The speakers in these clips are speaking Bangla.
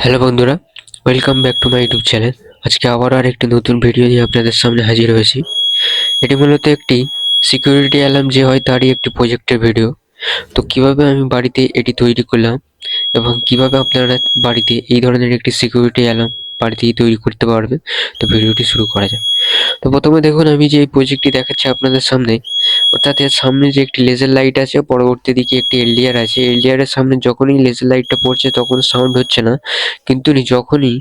হ্যালো বন্ধুরা, welcome back to my YouTube channel. আজকে আবারও আরেকটি নতুন ভিডিও নিয়ে আপনাদের সামনে হাজির হয়েছি। এটি মূলত একটি সিকিউরিটি অ্যালার্ম যে হয় তারই একটি প্রজেক্টের ভিডিও। তো কিভাবে আমি বাড়িতে এটি তৈরি করলাম এবং কিভাবে আপনারা বাড়িতে এই ধরনের একটি সিকিউরিটি অ্যালার্ম বাড়িতেই তৈরি করতে পারবেন, তো ভিডিওটি শুরু করা যাক। তো প্রথমে দেখুন, আমি যে এই প্রজেক্টটি দেখাচ্ছি আপনাদের সামনে, অর্থাৎ এর সামনে যে একটি লেজার লাইট আছে, পরবর্তী দিকে একটি এলডিআর আছে। এলডিআর এর সামনে যখনই লেজার লাইটটা পড়ছে তখন সাউন্ড হচ্ছে না, কিন্তু যখনই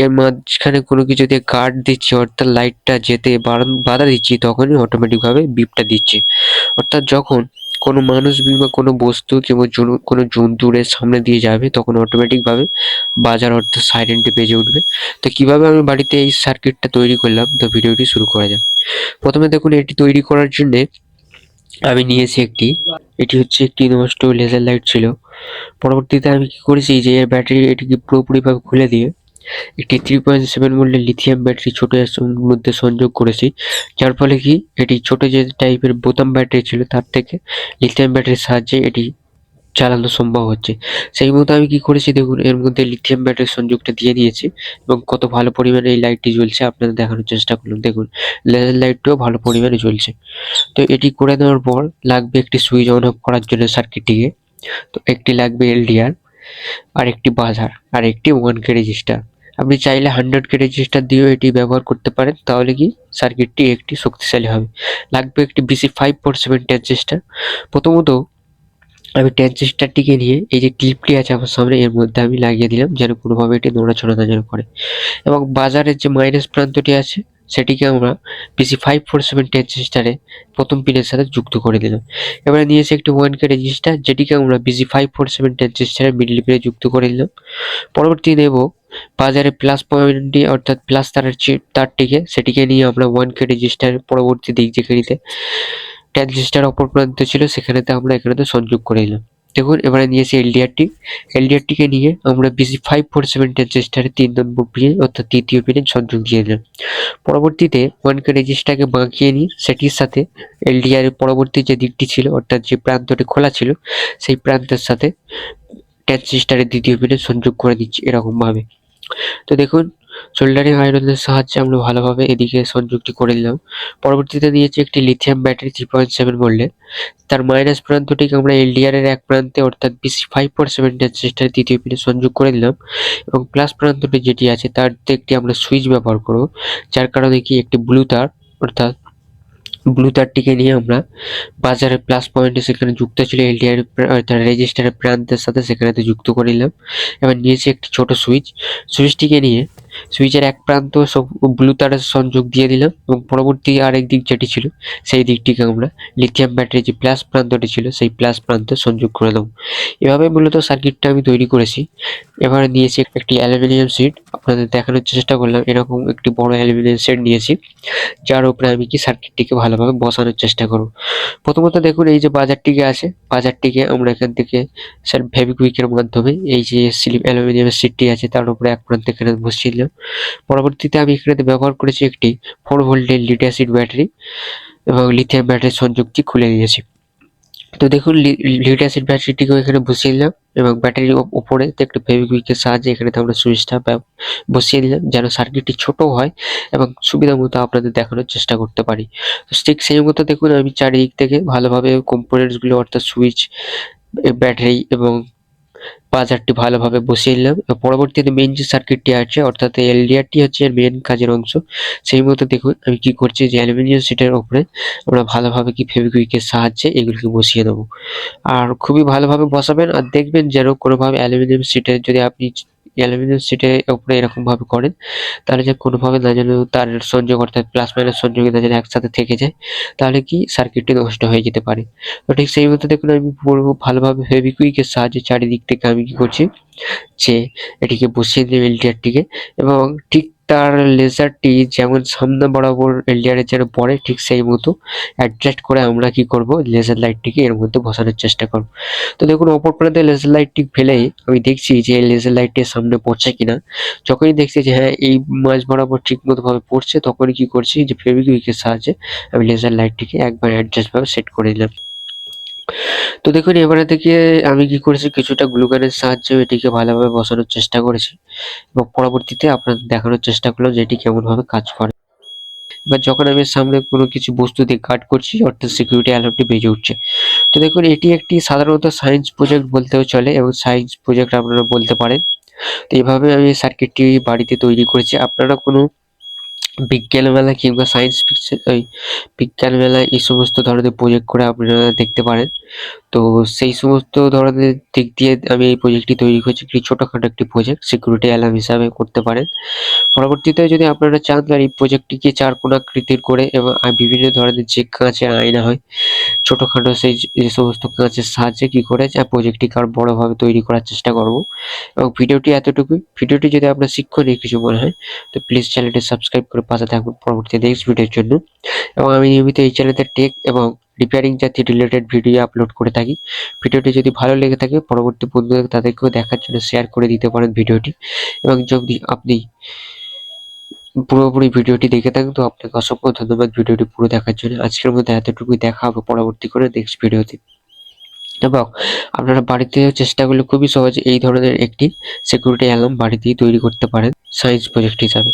এর মাঝখানে কোনো কিছু দিয়ে গার্ড দিচ্ছি, অর্থাৎ লাইটটা যেতে বাধা দিচ্ছি, তখনই অটোমেটিকভাবে বিপটা দিচ্ছে। অর্থাৎ যখন কোনো মানুষ কিংবা কোনো বস্তু কিংবা কোনো জন্তুর এর সামনে দিয়ে যাবে তখন অটোমেটিকভাবে বাজার অর্থাৎ সাইরেনটি বেজে উঠবে। তো কিভাবে আমি বাড়িতে এই সার্কিটটা তৈরি করলাম, তো ভিডিওটি শুরু করা যাক। প্রথমে দেখুন, এটি তৈরি করার জন্যে আমি নিয়েছি এটি হচ্ছে একটি নষ্ট লেজার লাইট ছিল। পরবর্তীতে আমি কি করেছি, যে এর ব্যাটারি এটিকে পুরোপুরিভাবে খুলে দিয়ে একটি 3.7 ভোল্টের লিথিয়াম ব্যাটারি ছোট এর মধ্যে সংযোগ করেছি। যার ফলে কি এটি ছোট যে টাইপের বোতাম ব্যাটারি ছিল তার থেকে লিথিয়াম ব্যাটারির সাহায্যে এটি চালানো সম্ভব হচ্ছে। সেই মতো আমি কি করেছি, দেখুন এর মধ্যে লিথিয়াম ব্যাটারির সংযোগটা দিয়ে দিয়েছি এবং কত ভালো পরিমাণে এই লাইটটি জ্বলছে আপনাদের দেখানোর চেষ্টা করলাম। দেখুন লেজার লাইটটিও ভালো পরিমাণে জ্বলছে। তো এটি করে দেওয়ার পর লাগবে একটি সুইচ অন অফ করার জন্য সার্কিটটিকে। তো একটি লাগবে এলডিআর, আর একটি বাজার, আর একটি 1K রেজিস্টার। আপনি চাইলে 100K রেজিস্টার দিয়েও এটি ব্যবহার করতে পারেন, তাহলে কি সার্কিটটি একটি শক্তিশালী হবে। লাগবে একটি BC547 ট্রানজিস্টর। প্রথমত আমি ট্রানজিস্টরটিকে নিয়ে এই যে ক্লিপটি আছে আমার সামনে, এর মধ্যে আমি লাগিয়ে দিলাম যেন কোনোভাবে এটি নড়াচড়া না যেন করে। এবং বাজারের যে মাইনাস প্রান্তটি আছে সেটিকে আমরা BC547 ট্রানজিস্টরে প্রথম পিনের সাথে যুক্ত করে দিলাম। এবারে নিয়েছি একটি 1K রেজিস্টার, যেটিকে আমরা BC547 ট্রানজিস্টরের মিডল পিনে যুক্ত করে দিলাম। পরবর্তী নেব বাজারে প্লাস পয়েন্টটি, অর্থাৎ প্লাস তারটিকে সেটিকে নিয়ে আমরা 1K রেজিস্টারের পরবর্তী দিক যেখানেতে ট্রানজিস্টর অপর প্রান্তে ছিল সেখানেতে আমরা এখানেতে সংযোগ করে নিলাম। দেখুন এবারে নিয়েছি এলডিআরটিকে নিয়ে আমরা BC547 ট্রানজিস্টরের 3 নম্বর পিনে অর্থাৎ তৃতীয় পিনে সংযোগ দিয়ে দিলাম। পরবর্তীতে 1K রেজিস্টারকে বাঁকিয়ে নিয়ে সেটির সাথে এলডিআর এর পরবর্তী যে দিকটি ছিল, অর্থাৎ যে প্রান্তটি খোলা ছিল, সেই প্রান্তের সাথে ট্রানজিস্টরের দ্বিতীয় পিনে সংযোগ করে দিচ্ছি এরকম ভাবে। তো দেখুন সোল্ডারিং আয়রনের সাহায্যে আমরা ভালোভাবে এদিকে সংযোগটি করে নিলাম। পরবর্তীতে নিয়েছি একটি লিথিয়াম ব্যাটারি 3.7 ভোল্টের। তার মাইনাস প্রান্তটিকে আমরা এলডিআর এর এক প্রান্তে অর্থাৎ BC547 ট্রানজিস্টরের তৃতীয় পিনে সংযোগ করে দিলাম এবং প্লাস প্রান্তটি যেটি আছে তার একটি আমরা সুইচ ব্যবহার করব, যার কারণে কি একটি ব্লু তার, অর্থাৎ ব্লু তারটিকে নিয়ে আমরা বাজারের প্লাস পয়েন্টে সেখানে যুক্ত ছিল এলডিআর রেজিস্টারের প্রান্তের সাথে সেখানেতে যুক্ত করে নিলাম। এবার নিয়েছি একটি ছোট সুইচটিকে নিয়ে সুইচের এক প্রান্ত সব ব্লু তারের সংযোগ দিয়ে দিলাম এবং পরবর্তী আরেক দিক যেটি ছিল সেই দিকটিকে আমরা লিথিয়াম ব্যাটারির যে প্লাস প্রান্তটি ছিল সেই প্লাস প্রান্তে সংযোগ করে দেবো। এভাবে মূলত সার্কিটটা আমি তৈরি করেছি। এবারে নিয়েছি একটি অ্যালুমিনিয়াম শিট, আপনাদের দেখানোর চেষ্টা করলাম। এরকম একটি বড় অ্যালুমিনিয়াম শিট নিয়েছি, যার উপরে আমি কি সার্কিটটিকে ভালোভাবে বসানোর চেষ্টা করব। প্রথমত দেখুন এই যে বাজারটিকে আমরা এখান থেকে ফেভিকুইকের মাধ্যমে এই যে অ্যালুমিনিয়ামের শিটটি আছে তার উপরে এক প্রান্তে এখানে বসিয়ে দিলাম। পরবর্তীতে আমি এখানে ব্যবহার করেছি একটি 4 ভোল্টের লিড অ্যাসিড ব্যাটারি এবং লিথিয়াম ব্যাটারির সংযোগটি খুলে দিয়েছি। তো দেখুন লিড অ্যাসিড ব্যাটারিটিকেও এখানে বসিয়ে দিলাম এবং ব্যাটারির উপরে একটু ফেভিকুইকের সাহায্যে এখানে আমরা সুইচটা বসিয়ে দিলাম যেন সার্কিটটি ছোট হয় এবং সুবিধা মতো আপনাদের দেখানোর চেষ্টা করতে পারি। তো ঠিক সেই মতো দেখুন আমি চারিদিক থেকে ভালোভাবে কম্পোনেন্টসগুলো অর্থাৎ সুইচ, ব্যাটারি এবং বাজারটি ভালোভাবে বসিয়ে নিলাম। পরবর্তীতে মেইন যে সার্কিটটি আছে অর্থাৎ এলডিআরটি হচ্ছে এর মেইন কাজের অংশ। সেই মতো দেখুন আমি কি করছি, যে অ্যালুমিনিয়াম শিটের উপরে আমরা ভালোভাবে কি ফেভিকুইকের সাহায্যে এগুলিকে বসিয়ে দেবো। আর খুবই ভালোভাবে বসাবেন আর দেখবেন যেন কোনোভাবে অ্যালুমিনিয়াম শিটের যদি আপনি অ্যালুমিনিয়াম শিটের উপরে এরকম ভাবে করেন তাহলে যে কোনোভাবে না যেন তার সংযোগ অর্থাৎ প্লাস মাইনাস সংযোগে না যেন একসাথে থেকে যায়, তাহলে কি সার্কিটটি নষ্ট হয়ে যেতে পারে। তো ঠিক সেই মতো দেখুন আমি পুরো ভালোভাবে ফেভিকুইকের সাহায্যে চারিদিক থেকে আমি কি করছি, যে এটিকে বসিয়ে দিলাম এলডিআরটিকে এবং ঠিক তার লেজারটি যেমন সামনে বরাবর এলডিআরের যেন পড়ে ঠিক সেই মতো অ্যাডজাস্ট করে আমরা কি করব, লেজার লাইটটিকে এর মধ্যে বসানোর চেষ্টা করব। তো দেখুন অপর প্রান্তে লেজার লাইটটি ফেলেই আমি দেখছি যে লেজার লাইটটির সামনে পড়ছে কিনা। যখনই দেখছি যে হ্যাঁ এই মাঝ বরাবর ঠিক মতো ভাবে পড়ছে তখনই কি করছি, যে ফেভিকুইকের সাহায্যে আমি লেজার লাইটটিকে একবার অ্যাডজাস্ট ভাবে সেট করে দিলাম। তো দেখুন এবারে থেকে আমি কি করেছি, কিছুটা গ্লুগানের সাহায্যে এটিকে ভালোভাবে বসানোর চেষ্টা করেছি এবং পরবর্তীতে আপনাদের দেখানোর চেষ্টা করলাম যে এটি কেমনভাবে কাজ করে। এবার যখন আমি সামনে কোনো কিছু বস্তু দিয়ে গার্ড করছি, অর্থাৎ সিকিউরিটি অ্যালার্মটি বেজে উঠছে। তো দেখুন এটি একটি সাধারণত সায়েন্স প্রজেক্ট বলতেও চলে এবং সায়েন্স প্রজেক্ট আপনারা বলতে পারেন। তো এভাবে আমি সার্কিটটি বাড়িতে তৈরি করেছি। আপনারা কোনো বিজ্ঞান মেলা কিংবা সায়েন্স ফিকশন বিজ্ঞান মেলায় এই সমস্ত ধরনের প্রজেক্ট করে আপনারা দেখতে পারেন। তো সেই সমস্ত ধরনের দিক দিয়ে আমি এই প্রজেক্টটি তৈরি করেছি। একটি ছোটখাটো একটি প্রজেক্ট সিকিউরিটি অ্যালার্ম হিসাবে করতে পারেন। পরবর্তীতে যদি আপনারা চান তাহলে এই প্রজেক্টটিকে চারকোনাকৃতির করে এবং বিভিন্ন ধরনের যে কাঁচের আয়না হয়, ছোটখাটো সেই যে সমস্ত কাঁচের সাহায্যে কি করে প্রজেক্টটিকে আরো বড়ভাবে তৈরি করার চেষ্টা করব। এবং ভিডিওটি এতটুকুই। ভিডিওটি যদি আপনার শিক্ষণীয় কিছু মনে হয় তো প্লিজ চ্যানেলটি সাবস্ক্রাইব করে পাশে থাকুন পরবর্তী নেক্সট ভিডিওর জন্য। এবং আমি নিয়মিত এই চ্যানেলে টেক এবং রিপেয়ারিং জাতীয় রিলেটেড ভিডিও আপলোড করে থাকি। ভিডিওটি যদি ভালো লেগে থাকে পরবর্তী বন্ধুদের তাদেরকেও দেখার জন্য শেয়ার করে দিতে পারেন ভিডিওটি। এবং যদি আপনি পুরোপুরি ভিডিওটি দেখে থাকেন তো আপনাকে অসংখ্য ধন্যবাদ ভিডিওটি পুরো দেখার জন্য। আজকের মধ্যে এতটুকুই, দেখা হবে পরবর্তী করে নেক্সট ভিডিওতে। এবং আপনারা বাড়িতেও চেষ্টা করলে খুবই সহজে এই ধরনের একটি সিকিউরিটি অ্যালার্ম বাড়িতেই তৈরি করতে পারেন সায়েন্স প্রজেক্ট হিসাবে।